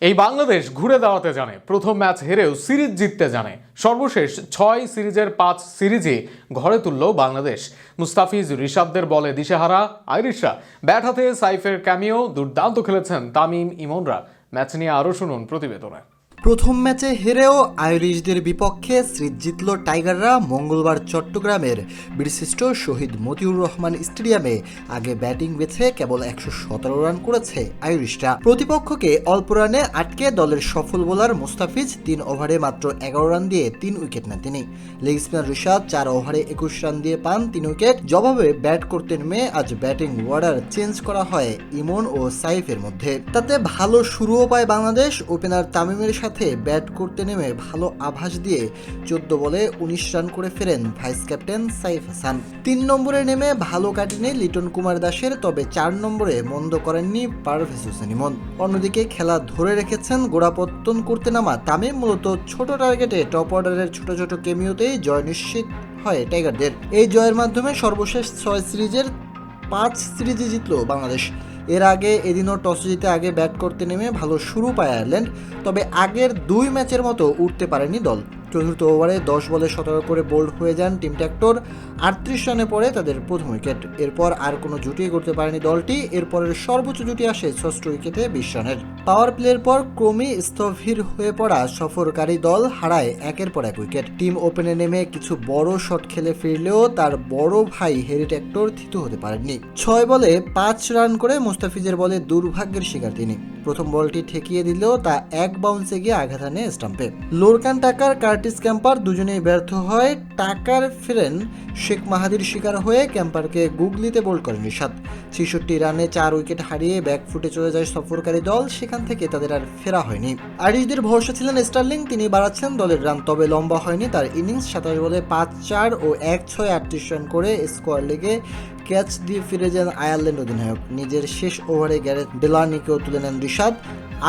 এই বাংলাদেশ ঘুরে দাঁড়াতে জানে, প্রথম ম্যাচ হেরেও সিরিজ জিততে জানে। সর্বশেষ 6 সিরিজের 5 সিরিজে ঘরে তুলল বাংলাদেশ। মুস্তাফিজ রিশাদদের বলে দিশেহারা আইরিশরা, ব্যাট হাতে সাইফের ক্যামিও, দুর্দান্ত খেলেছেন তামিম ইমনরা। ম্যাচ নিয়ে আরও শুনুন প্রতিবেদনে। প্রথম ম্যাচে হেরেও আইরিশদের বিপক্ষে সিরিজ জিতল টাইগাররা। মঙ্গলবার চট্টগ্রামের বীরশ্রেষ্ঠ শহীদ মতিউর রহমান স্টেডিয়ামে আগে ব্যাটিং বেছে কেবল 117 রান করেছে আইরিশরা। প্রতিপক্ষকে অল্প রানে আটকে দলের সফল বোলার মুস্তাফিজ 3 ওভারে মাত্র 11 রান দিয়ে 3 উইকেট নেন তিনি। লেগ স্পিনার রিশাদ 4 ওভারে 21 রান দিয়ে পান 3 উইকেট। জবাবে ব্যাট করতে নেমে আজ ব্যাটিং অর্ডার চেঞ্জ করা হয় ইমন ও সাইফের মধ্যে। তাতে ভালো শুরুও পায় বাংলাদেশ। ওপেনার তামিমের সাথে ব্যাট করতে নেমে ভালো আভাস দিয়ে 14 বলে 19 রান করে ফেরেন ভাইস ক্যাপ্টেন সাইফ হাসান। 3 নম্বরে নেমে ভালো কাটেনি লিটন কুমার দাসের, তবে 4 নম্বরে মন্দ করেননি পারভেজ হোসেন ইমন। অন্যদিকে খেলা ধরে রেখেছেন গোড়াপত্তন করতে নামা তামিম। মূলত ছোট টার্গেটে টপ অর্ডারের ছোট ছোট কেমিওতেই জয় নিশ্চিত হয় টাইগারদের। এই জয়ের মাধ্যমে সর্বশেষ 6 সিরিজের 5 সিরিজে জিতল বাংলাদেশ। এর আগে এদিনও টস জিতে আগে ব্যাট করতে নেমে ভালো শুরু পায় আয়ারল্যান্ড, তবে আগের 2 ম্যাচের মতো উঠতে পারেনি দল। চতুর্থ ওভারে 10 বলে 17 করে বোল্ড হয়ে যান টিম ট্র্যাক্টর। 38 রানে পড়ে তাদের প্রথম উইকেট। এরপর আর কোনো জুটিই করতে পারেনি দলটি। এরপরের সর্বোচ্চ জুটি আসে 6ষ্ঠ উইকেটে 20 রানের। পাওয়ার প্লের পর ক্রমেই স্থবির হয়ে পড়া সফরকারী দল হারায় একের পর এক উইকেট। টিম ওপেনে নেমে কিছু বড় শট খেলে ফিরলেও তার বড় ভাই হ্যারি ট্র্যাক্টর থিতু হতে পারেননি। 6 বলে 5 রান করে মুস্তাফিজের বলে দুর্ভাগ্যের শিকার তিনি। প্রথম বলটি ঠেকিয়ে দিলেও তা এক বাউন্সে গিয়ে আঘাত হানে স্টাম্পে। লোরকান টাকার কার্টিস ক্যাম্পার দুজনেই ব্যর্থ হয়। টাকার ফেরেন শেখ মাহাদির শিকার হয়ে ক্যাম্পারকে গুগলিতে বোল্ড করেন রিশাদ। 66 রানে 4 উইকেট হারিয়ে ব্যাকফুটে চলে যায় সফরকারী দল। সেখান থেকে তাদের আর ফেরা হয়নি। আইরিশদের ভরসা ছিলেন স্টার্লিং, তিনি বাড়াচ্ছেন দলের রান, তবে লম্বা হয়নি তার ইনিংস। 27 বলে 5-4 ও 1-6 38 রান করে স্কোয়ার লেগে ক্যাচ দিয়ে ফিরে যান আয়ারল্যান্ড অধিনায়ক। নিজের শেষ ওভারে গ্যারেথ ডেলানিকেও তুলে নেন রিশাদ।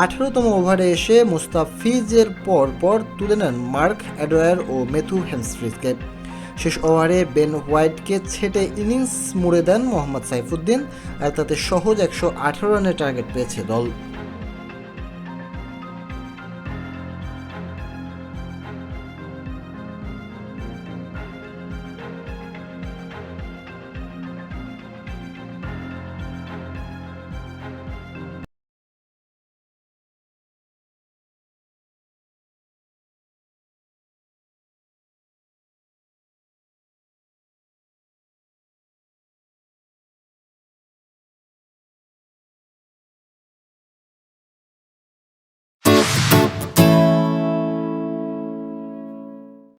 18তম ওভারে এসে মুস্তাফিজের পর তুলে নেন মার্ক অ্যাডওয়ার ও ম্যাথু হেমস্ট্রিজকে। শেষ ওভারে বেন হোয়াইটকে ছেটে ইনিংস মুড়ে দেন মোহাম্মদ সাইফুদ্দিন, আর তাতে সহজ 118 রানের টার্গেট পেয়েছে দল।